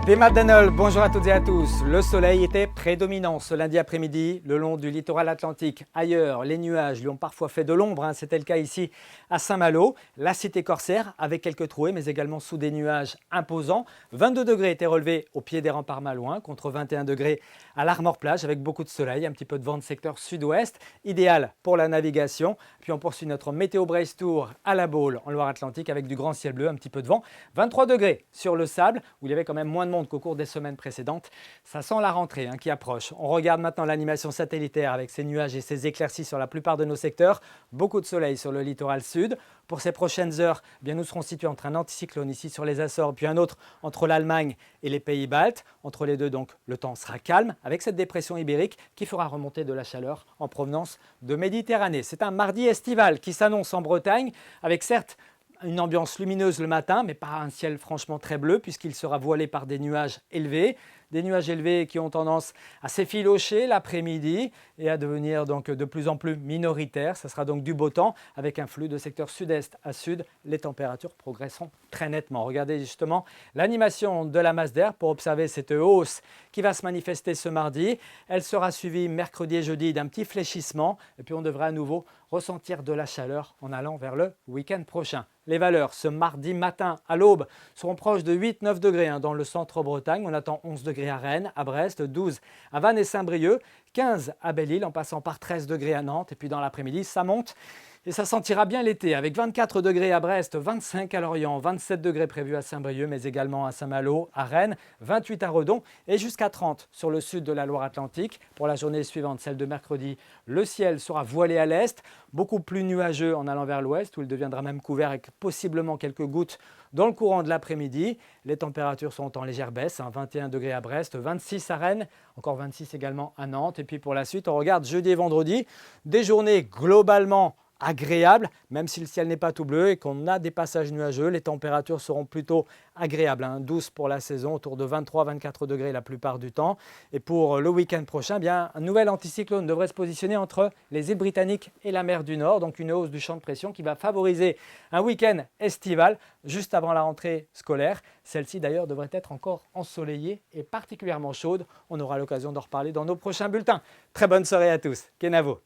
Théma Danol, bonjour à toutes et à tous. Le soleil était prédominant ce lundi après-midi le long du littoral atlantique. Ailleurs, les nuages lui ont parfois fait de l'ombre. C'était le cas ici à Saint-Malo. La cité corsaire avec quelques trouées, mais également sous des nuages imposants. 22 degrés étaient relevés au pied des remparts malouins contre 21 degrés à l'Armor-Plage avec beaucoup de soleil, un petit peu de vent de secteur sud-ouest. Idéal pour la navigation. Puis on poursuit notre météo Brace Tour à la Baule en Loire-Atlantique avec du grand ciel bleu, un petit peu de vent. 23 degrés sur le sable où il y avait quand même moins de monde qu'au cours des semaines précédentes. Ça sent la rentrée qui approche. On regarde maintenant l'animation satellitaire avec ces nuages et ces éclaircies sur la plupart de nos secteurs. Beaucoup de soleil sur le littoral sud. Pour ces prochaines heures, nous serons situés entre un anticyclone ici sur les Açores, puis un autre entre l'Allemagne et les pays baltes. Entre les deux, donc, le temps sera calme avec cette dépression ibérique qui fera remonter de la chaleur en provenance de Méditerranée. C'est un mardi estival qui s'annonce en Bretagne avec certes une ambiance lumineuse le matin, mais pas un ciel franchement très bleu puisqu'il sera voilé par des nuages élevés. Des nuages élevés qui ont tendance à s'effilocher l'après-midi et à devenir donc de plus en plus minoritaires. Ce sera donc du beau temps avec un flux de secteur sud-est à sud. Les températures progresseront très nettement. Regardez justement l'animation de la masse d'air pour observer cette hausse qui va se manifester ce mardi. Elle sera suivie mercredi et jeudi d'un petit fléchissement et puis on devrait à nouveau ressentir de la chaleur en allant vers le week-end prochain. Les valeurs ce mardi matin à l'aube seront proches de 8-9 degrés dans le centre-Bretagne. On attend 11 degrés à Rennes, à Brest, 12 à Vannes et Saint-Brieuc, 15 à Belle-Île en passant par 13 degrés à Nantes. Et puis dans l'après-midi, ça monte et ça sentira bien l'été avec 24 degrés à Brest, 25 à Lorient, 27 degrés prévus à Saint-Brieuc, mais également à Saint-Malo, à Rennes, 28 à Redon et jusqu'à 30 sur le sud de la Loire-Atlantique. Pour la journée suivante, celle de mercredi, le ciel sera voilé à l'est, beaucoup plus nuageux en allant vers l'ouest où il deviendra même couvert avec possiblement quelques gouttes dans le courant de l'après-midi. Les températures sont en légère baisse, 21 degrés à Brest, 26 à Rennes, encore 26 également à Nantes. Et puis pour la suite, on regarde jeudi et vendredi, des journées globalement agréable, même si le ciel n'est pas tout bleu et qu'on a des passages nuageux. Les températures seront plutôt agréables, douces pour la saison, autour de 23-24 degrés la plupart du temps. Et pour le week-end prochain, un nouvel anticyclone devrait se positionner entre les îles Britanniques et la mer du Nord, donc une hausse du champ de pression qui va favoriser un week-end estival juste avant la rentrée scolaire. Celle-ci d'ailleurs devrait être encore ensoleillée et particulièrement chaude. On aura l'occasion d'en reparler dans nos prochains bulletins. Très bonne soirée à tous. Kenavo.